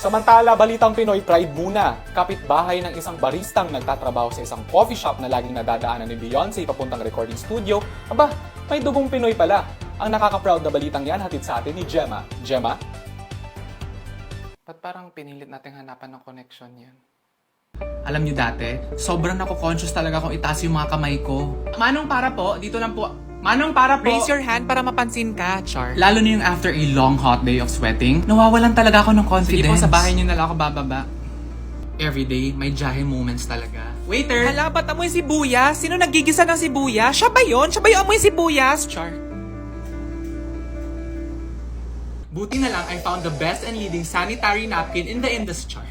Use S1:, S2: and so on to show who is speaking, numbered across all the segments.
S1: Samantala, balitang Pinoy Pride muna. Kapitbahay ng isang baristang nagtatrabaho sa isang coffee shop na laging nadadaanan ni Beyonce papuntang recording studio. Aba, may dugong Pinoy pala. Ang nakaka-proud na balitang yan hatid sa atin ni Gemma. Gemma?
S2: Ba't parang pinilit nating hanapan ng connection yan? Alam niyo dati, sobrang nako-conscious talaga kung itaas yung mga kamay ko. Manong para po, dito lang po. Manong para po.
S3: Raise your hand para mapansin ka, Char.
S2: Lalo na yung after a long hot day of sweating, nawawalan talaga ako ng confidence. Sige po, sa bahay niyo na lang ako bababa. Everyday, may jahe moments talaga. Waiter!
S3: Hala, ba't amoy sibuyas? Sino nagigisa ng sibuyas? Siya ba yun? Siya ba yung amoy sibuyas, Char?
S2: Buti na lang I found the best and leading sanitary napkin in the industry.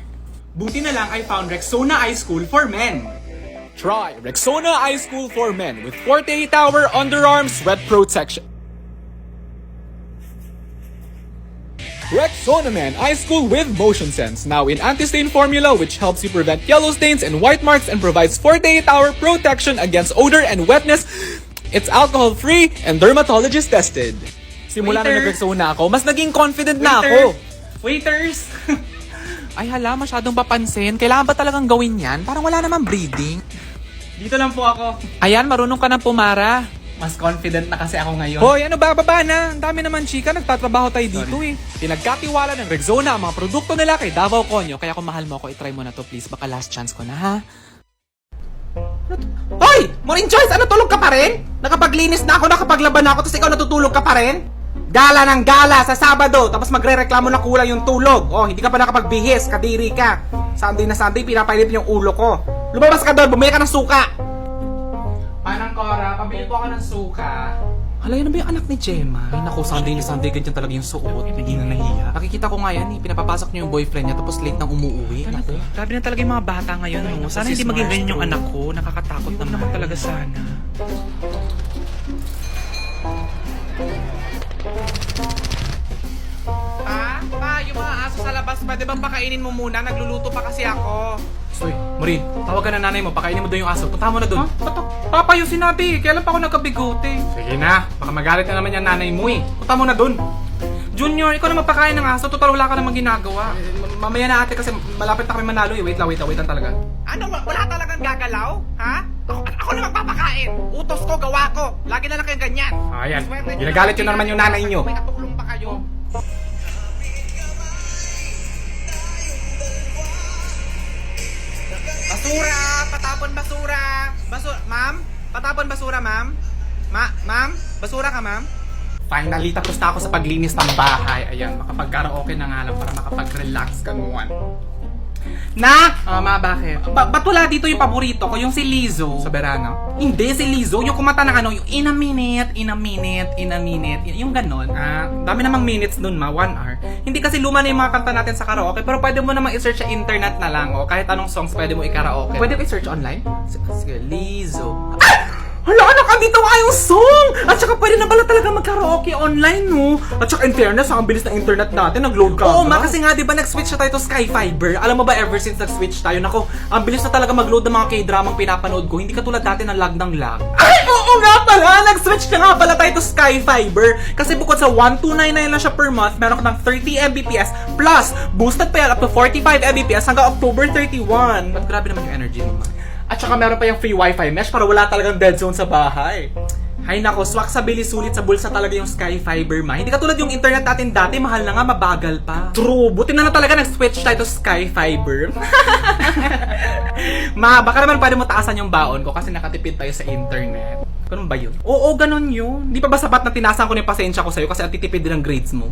S2: Buti na lang I found Rexona Eye School for Men.
S1: Try Rexona Eye School for Men with 48-hour underarm sweat protection. Rexona Men Eye School with Motion Sense, now in anti-stain formula which helps you prevent yellow stains and white marks and provides 48-hour protection against odor and wetness. It's alcohol-free and dermatologist tested. Simula na
S2: Waiter!
S1: nag-Rexona ako, mas naging confident na ako.
S2: Waiters!
S3: Ay hala, masyadong papansin. Kailangan ba talagang gawin yan? Parang wala namang breathing.
S2: Dito lang po ako.
S3: Ayan, marunong ka ng pumara.
S2: Mas confident na kasi ako ngayon.
S3: Hoy, ano ba? Baba na. Ang dami naman, chika. Nagtatrabaho tayo dito eh.
S1: Pinagkatiwala ng Rexona ang mga produkto nila kay Davao Conyo.
S3: Kaya kung mahal mo ako, itry mo na to please. Baka last chance ko na, ha? Hoy! Morning Joyce! Ano, tulog ka pa rin? Nakapaglinis na ako, nakapaglaban na ako, tapos ikaw natutulog ka pa rin? Gala ng gala sa Sabado, tapos magre-reklamo na kulang yung tulog. Oh, hindi ka pa nakapagbihis, kadiri ka. Sunday na Sunday, pinapainit yung ulo ko. Lumabas ka doon, bumili ka ng suka.
S2: Manang Cora, pabili po ako ng suka.
S3: Hala, yan na ba yung anak ni Gemma? Ay naku, Sunday na Sunday, ganyan talaga yung suot. Hindi na nahiya. Nakikita ko nga yan, pinapapasok niyo yung boyfriend niya, tapos late nang umuwi. Naku. Grabe na talaga yung mga bata ngayon. No? Sana hindi maging ganyan yung anak ko. Nakakatakot naman talaga sana. Pa, yung mga aso sa labas, pwede bang pakainin mo muna? Nagluluto pa kasi ako.
S2: Uy, Marie, tawag ka na nanay mo, pakainin mo doon yung aso. Punta mo na doon.
S3: Bato, Papa, yung sinabi, kailan pa ako nagkabigote?
S2: Sige na, baka magalit na naman yung nanay mo eh. Punta mo na doon.
S3: Junior, ikaw na magpakain ng aso, total wala ka namang ginagawa.
S2: Mamaya na ate kasi malapit na kami manalo eh. Wait lang talaga.
S3: Ano, wala talagang gagalaw? Ha? Ako na magpapakain. Utos ko, gawa ko. Lagi na lang kayong ganyan.
S2: Ayan,
S3: Swerte nyo
S2: ginagalit yun na naman yung nanay nyo.
S3: May katulong pa kayo. Basura! Patapon basura! Ma'am? Patapon basura, ma'am? Ma'am? Basura ka, ma'am?
S2: Finally, tapos na ako sa paglinis ng bahay. Ayan, makapag-karaoke na nga lang para makapag-relax ka naman. Na!
S3: Ma, bakit?
S2: Ba't wala dito yung paborito ko? Yung si Lizzo.
S3: Soberano?
S2: Hindi, si Lizzo. Yung kumanta ng ano, yung in a minute. Yung ganon. Dami namang minutes dun, 1 hour. Hindi kasi luma na yung mga kanta natin sa karaoke, pero pwede mo namang i-search sa internet na lang, o kahit anong songs pwede mo i-karaoke.
S3: Pwede ko i-search online?
S2: Sige, Lizzo.
S3: Hala, anak, andito nga yung song! At saka pwede na pala talaga mag-karaoke online, no? At saka in fairness, ang bilis ng internet natin, nag-load ka.
S2: Oo, kasi nga, di ba, nag-switch na tayo to Sky Fiber. Alam mo ba, ever since nag-switch tayo, nako, ang bilis na talaga mag-load ng mga K-dramang pinapanood ko. Hindi katulad dati ng lag ng lag.
S3: Ay, oo nga pala! Nag-switch na nga pala tayo to Sky Fiber. Kasi bukod sa 1299 lang siya per month, meron ka ng 30 Mbps plus boosted pa yan up to 45 Mbps hanggang October 31.
S2: Ba't grabe naman yung energy mo, ma? At saka meron pa yung free wifi mesh para wala talagang dead zone sa bahay. Hay nako, swak sa bili, sulit sa bulsa talaga yung Sky Fiber, ma. Hindi katulad yung internet natin dati, mahal na nga, mabagal pa.
S3: True, buti na talaga nag-switch tayo to Sky Fiber.
S2: Ma, baka naman pwede mo taasan yung baon ko kasi nakatipid tayo sa internet. Ganun ba yun?
S3: Oo, ganun yun.
S2: Di pa ba sapat na tinasan ko na yung pasensya ko sa'yo kasi ang titipid din ang grades mo?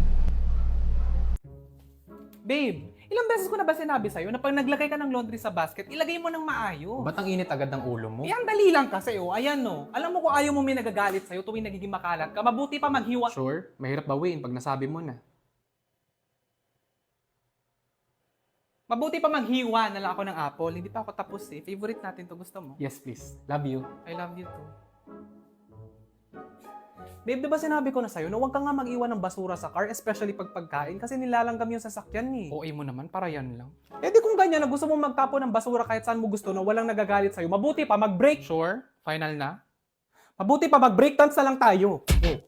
S3: Babe, ilang beses ko na ba sinabi sa'yo na pag naglagay ka ng laundry sa basket, ilagay mo ng maayos?
S2: Ba't ang init agad ng ulo mo?
S3: Eh, ang dali lang kasi, oh. Ayan, no. Alam mo kung ayaw mo may nagagalit sa'yo tuwing nagiging makalat ka, mabuti pa maghiwa.
S2: Sure, mahirap bawiin pag nasabi mo na.
S3: Mabuti pa maghiwa na lang ako ng apple. Hindi pa ako tapos eh. Favorite natin to. Gusto mo?
S2: Yes, please. Love you.
S3: I love you too. Babe, diba sinabi ko na sa'yo na huwag ka nga mag-iwan ng basura sa car, especially pag pagkain, kasi nilalanggam yung sasakyan eh.
S2: OA mo naman, para yan lang.
S3: Eh di kung ganyan na gusto mo magtapon ng basura kahit saan mo gusto na walang nagagalit sa'yo, mabuti pa mag-break.
S2: Sure? Final na?
S3: Mabuti pa mag-break dance na lang tayo.
S1: Oh.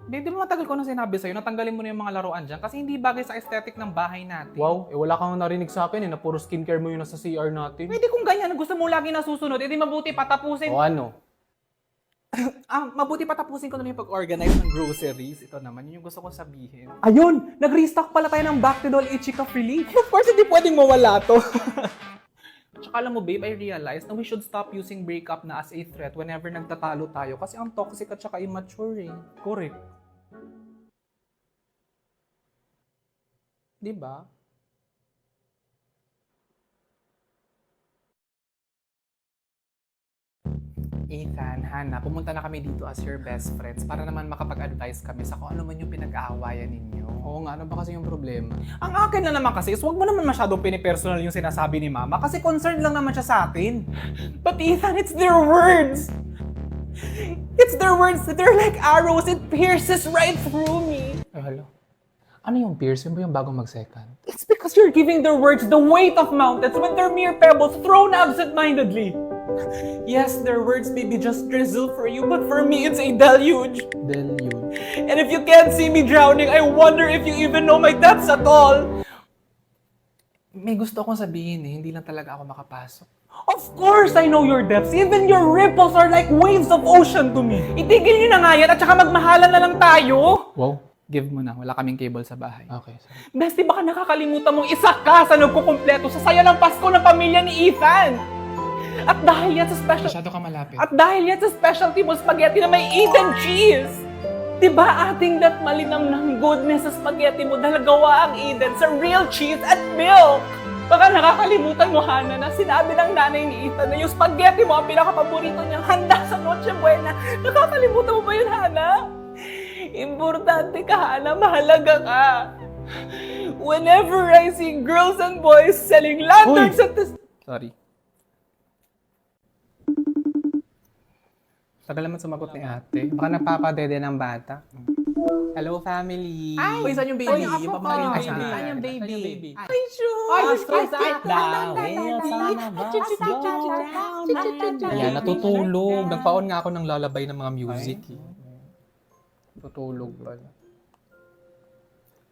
S2: Hindi mo matagal ko na sinabi sa'yo, natanggalin mo na yung mga laruan dyan kasi hindi bagay sa aesthetic ng bahay natin.
S1: Wow, wala kang narinig sa akin na puro skincare mo yung nasa CR natin.
S2: Pwede kung ganyan, gusto mo lagi nasusunod, edi mabuti patapusin.
S1: O ano?
S2: Mabuti patapusin ko na yung pag-organize ng groceries. Ito naman, yun yung gusto kong sabihin.
S1: Ayun! Nag-restock pala tayo ng Bactidol Ichika Relief. Of course, hindi pwedeng mawala to.
S2: Tsaka alam mo babe, I realized na we should stop using breakup na as a threat whenever nagtatalo tayo kasi ang toxic at tsaka immature eh.
S1: Correct.
S2: Diba? Ethan, Hannah, pumunta na kami dito as your best friends para naman makapag-advise kami sa kung ano man yung pinag-aawayan ninyo.
S1: Oo nga, ano ba kasi yung problema?
S2: Ang akin na naman kasi is huwag mo naman masyadong pinipersonal yung sinasabi ni Mama kasi concerned lang naman siya sa atin. But Ethan, it's their words! It's their words! They're like arrows! It pierces right through me!
S1: Ay, hala. Ano yung pierce? Yun ba yung bagong mag-second?
S2: It's because you're giving their words the weight of mountains when they're mere pebbles thrown absent-mindedly. Yes, their words may be just drizzle for you, but for me, it's a deluge.
S1: Deluge.
S2: And if you can't see me drowning, I wonder if you even know my depths at all. May gusto akong sabihin eh, hindi lang talaga ako makapasok. Of course, I know your depths. Even your ripples are like waves of ocean to me. Itigil niyo na nga yan at saka magmahalan na lang tayo.
S1: Wow.
S2: Give mo na, wala kaming cable sa bahay.
S1: Okay, sorry.
S2: Bestie, baka nakakalimutan mong isa ka sa nagkukumpleto sa saya ng Pasko ng pamilya ni Ethan. At dahil yan sa special...
S1: Masyado ka malapit.
S2: At dahil yan sa specialty mo spaghetti na may Eden cheese. Diba ating that malinam ng goodness sa spaghetti mo dahil gawa ang Eden sa real cheese at milk? Baka nakakalimutan mo, Hannah, na sinabi ng nanay ni Ethan na yung spaghetti mo ang pinakapaborito niyang handa sa Noche Buena. Nakakalimutan mo ba yun, Hannah? Importante ka, Hannah. Mahalaga ka. Whenever I see girls and boys selling lanterns at the... Sorry. Tagal naman sumagot ni ate. Baka nagpapadede ng bata. Hello, family.
S4: Ay!
S2: Uy, saan yung baby?
S4: Uy, ako
S2: Yung
S4: po.
S2: pamangkin ko
S4: Saan
S2: siya.
S4: yung baby?
S2: Saan yung baby?
S4: Ay,
S2: sure.
S4: Ay,
S2: stress
S4: stress
S2: out. Ayan, natutulog. Nagpaon nga ako ng lalabay ng mga music. Tutulog pala.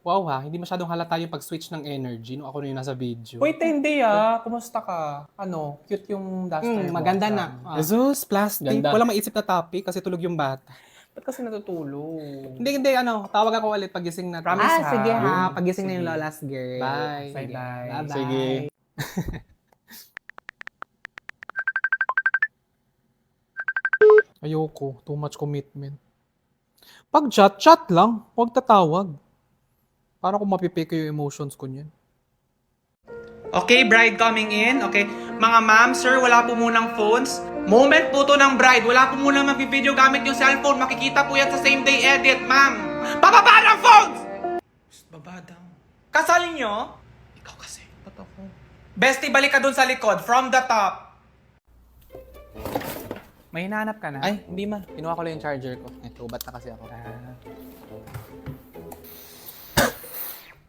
S2: Wow ha, hindi masyadong halata yung pag-switch ng energy nung ako na yung nasa video.
S4: Wait, hindi ah. Kumusta ka? Ano, cute yung duster mo.
S2: maganda na.
S4: Jesus, plastic.
S1: Ganda.
S4: Walang maisip na topic kasi tulog yung bata.
S2: Ba't kasi natutulog?
S4: Hindi, tawag ako ulit pagising na.
S2: Promise ha.
S4: sige ha.
S2: Pagising
S4: na yung Lola's girl.
S2: Bye.
S4: Bye-bye.
S2: Bye-bye.
S1: Sige.
S4: Ayoko. Too much commitment. Pag chat lang. Huwag tatawag. Para kung mapipeke yung emotions ko niyan. Okay, bride coming in. Okay. Mga ma'am, sir, wala po munang phones. Moment po to ng bride. Wala po munang mag-video gamit yung cellphone. Makikita po yan sa same day edit, ma'am. Bababa ng phones! Baba daw. Kasal nyo? Ikaw kasi. Ba't ako? Bestie, balik ka dun sa likod. From the top.
S2: May hinahanap ka na?
S4: Ay, hindi ma. Kinuha ko lang yung charger ko. Tubat na kasi ako.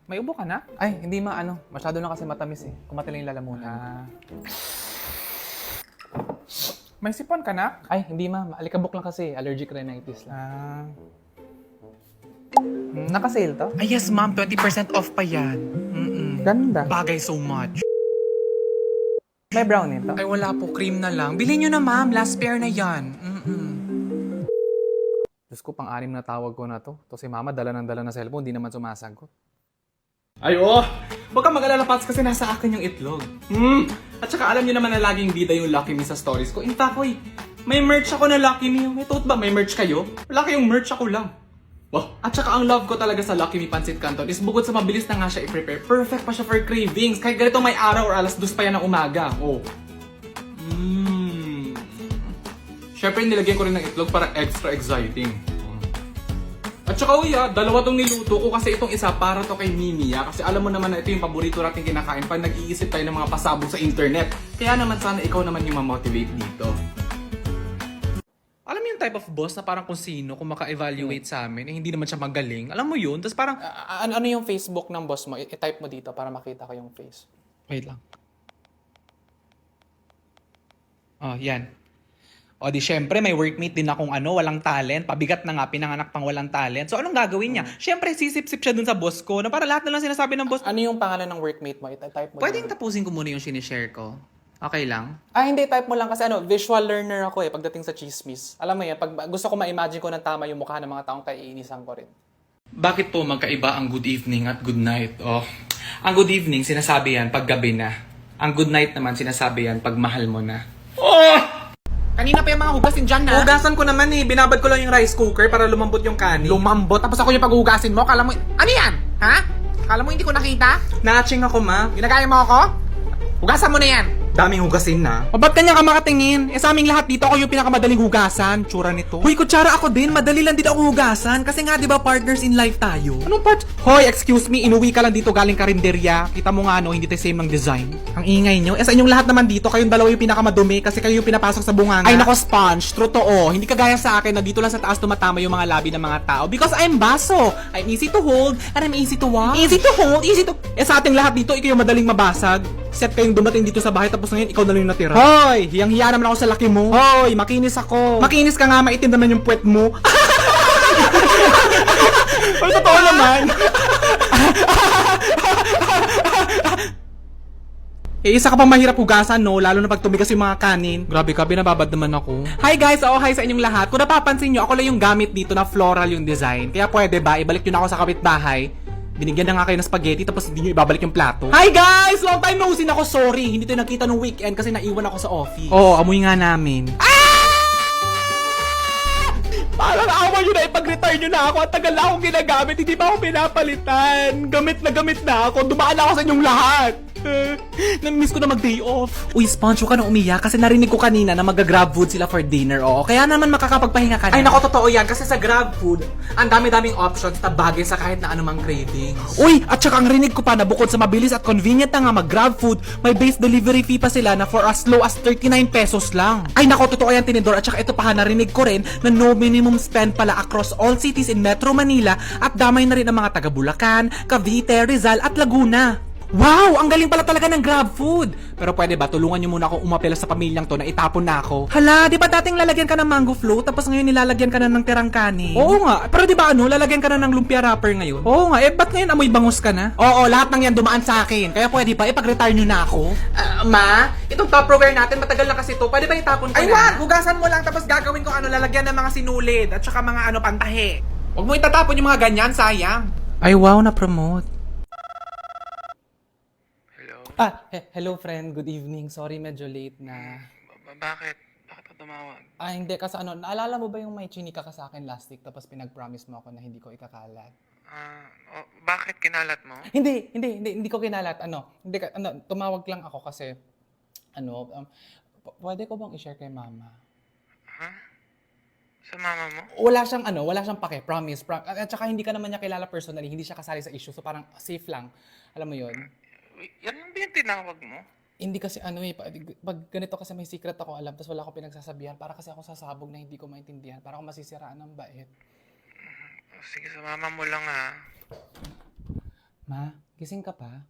S2: May ubo ka na?
S4: Ay, hindi ma. Masyado na kasi matamis eh. Kumatila yung lalamunan.
S2: May sipon ka na?
S4: Ay, hindi ma. Alikabok lang kasi. Allergic rhinitis lang.
S2: Naka-sale to?
S5: Ay, yes, ma'am. 20% off pa yan.
S4: Ganda.
S5: Bagay so much.
S2: May brown nito?
S5: Ay, wala po. Cream na lang. Bilhin nyo na, ma'am. Last pair na yan.
S4: Diyos ko, pang-anim na tawag ko na to. To si mama, dala na cellphone. Di naman sumasagot.
S3: Ay, oh! Huwag kang mag-alala, Pats, kasi nasa akin yung itlog. At saka alam niyo naman na laging bida yung Lucky Me sa stories ko. In fact, may merch ako na Lucky Me. May thought ba may merch kayo? Wala kayong merch, ako lang. Wow. At saka ang love ko talaga sa Lucky Me Pancit Canton is bukod sa mabilis na nga siya i-prepare, perfect pa siya for cravings. Kahit ganito may araw or alas 2 pa yan ng umaga. Oh. Syempre, nilagyan ko rin ng itlog para extra exciting. At saka dalawa tong niluto ko kasi itong isa para to kay Mimi kasi alam mo naman na ito yung paborito nating kinakain pag nag-iisip tayo ng mga pasabog sa internet. Kaya naman sana ikaw naman yung ma-motivate dito.
S5: Alam mo yung type of boss na parang kung sino, kung maka-evaluate sa amin, eh, hindi naman siya magaling. Alam mo yun? Tapos parang,
S4: Ano yung Facebook ng boss mo? I-type mo dito para makita ko yung face.
S5: wait lang. Oh, yan.
S2: O di syempre, may workmate din akong walang talent. Pabigat na nga, pinanganak pang walang talent. So anong gagawin niya? Syempre, sisip-sip siya dun sa boss ko na para lahat na lang sinasabi ng boss.
S1: Ano yung pangalan ng workmate mo? Type mo.
S2: Pwedeng tapusin ko muna yung sinishare ko. Okay lang?
S1: Hindi, type mo lang kasi visual learner ako pagdating sa chismis. Alam mo yan, pag gusto ko ma-imagine ko ng tama yung mukha ng mga taong kaiinisan ko rin.
S2: Bakit po magkaiba ang good evening at good night? Oh, ang good evening, sinasabi yan pag gabi na. Ang good night naman, sinasabi yan pag mahal mo na.
S3: Kanina pa yung mga hugasin dyan na.
S2: Hugasan ko naman binabad ko lang yung rice cooker para lumambot yung kanin.
S3: Lumambot. Tapos ako yung paghugasin mo. Kala mo, ano yan? Ha? Kala mo hindi ko nakita?
S2: Naaching ako, ma.
S3: Ginagaya mo ako? Hugasan mo na yan.
S2: Daming hugasin na.
S3: O ba't kanya ka makatingin? Sa aming lahat dito ako yung pinakamadaling hugasan. Tsura nito.
S2: Huy, kutsara ako din. Madali lang din ako hugasan. Kasi nga, di ba, partners in life tayo.
S3: Anong part? Hoy, excuse me, inuwi ka lang dito galing karinderya. Kita mo nga hindi tayo same ng design. Ang ingay nyo. Sa inyong lahat naman dito, kayong dalawa yung pinakamadumi kasi kayo yung pinapasok sa bunganga. Ay nako, sponge. Totoo. Hindi kagaya sa akin na dito lang sa taas tumatama yung mga labi ng mga tao. Because I'm baso. I'm easy to hold and I'm easy to wash. Easy to hold, easy to... sa ating lahat dito, ikaw yung madaling mabasag. Set kayong dumating dito sa bahay tapos ngayon ikaw na lang yung natira. Hoy, hiyang-hiya naman ako sa laki mo. Hoy, makinis ako. Makinis ka nga, maitim naman yung puwet mo. Pero totoo naman. Isa ka pang mahirap hugasan, no? Lalo na pag tumigas yung mga kanin. Grabe ka, binababad naman ako. Hi guys! Hi sa inyong lahat. Kung napapansin nyo, ako lang yung gamit dito na floral yung design. Kaya pwede ba, ibalik nyo na ako sa kapitbahay. Binigyan na nga kayo ng spaghetti tapos hindi nyo ibabalik yung plato. Hi guys! Long time no see ako. Sorry, hindi tayo nakita nung weekend kasi naiwan ako sa office. Oo, amoy nga namin. Parang awa nyo na ipag-retire nyo na ako at tagal na akong ginagamit. Hindi pa ako pinapalitan. Gamit na ako. Dumaan na ako sa inyong lahat. Namiss ko na mag-day off. Uy, Sponge, huwag ka na umiyak kasi narinig ko kanina na mag-grab food sila for dinner. Oo, kaya naman makakapagpahinga ka na. Ay, nako, totoo yan. Kasi sa grab food, ang dami-daming options na bagay sa kahit na anumang cravings. Uy, at saka ang rinig ko pa na bukod sa mabilis at convenient na nga mag-grab food, may base delivery fee pa sila na for as low as 39 pesos lang. Ay, nako, totoo yan, tinidor. At saka ito pa, narinig ko rin na no minimum spend pala across all cities in Metro Manila at damay na rin ang mga taga Bulacan, Cavite, Rizal at Laguna. Wow! Ang galing pala talaga ng grab food! Pero pwede ba, tulungan nyo muna ako umapela sa pamilyang to na itapon na ako? Hala, di ba dating lalagyan ka ng mango float tapos ngayon nilalagyan ka na ng tirang kanin? Oo nga, pero di ba lalagyan ka na ng lumpia wrapper ngayon? Oo nga, ba't ngayon amoy bangus ka na? Oo, lahat ng yan dumaan sa akin. Kaya pwede ba, ipag-retire nyo na ako? Ma, itong Tupperware natin, matagal na kasi to. Pwede ba itapon ko na? Ay, wag! Hugasan mo lang tapos gagawin ko lalagyan ng mga sinulid at saka mga pantahe. Huwag mo itatapon yung mga ganyan, sayang. Ay, wow, na-promote.
S1: Hello friend, good evening. Sorry, medyo late na.
S6: Bakit? Bakit ka tumawag?
S1: Hindi, kasi naalala mo ba yung may chinika ka sa akin last week tapos pinag-promise mo ako na hindi ko ikakalat?
S6: Bakit kinalat mo?
S1: Hindi ko kinalat. Tumawag lang ako kasi, pwede ko bang i-share kay mama?
S6: Ha? Sa mama mo?
S1: Wala siyang pake, promise. At saka hindi ka naman niya kilala personally, hindi siya kasali sa issue, so parang safe lang. Alam mo yun?
S6: Yan lang ba yung tinawag mo?
S1: Hindi kasi pag ganito kasi may secret ako alam, tapos wala akong pinagsasabihan, para kasi ako sasabog na hindi ko maintindihan, para ako masisiraan ng bait.
S6: Sige, sa mama mo lang ha.
S1: Ma, gising ka pa?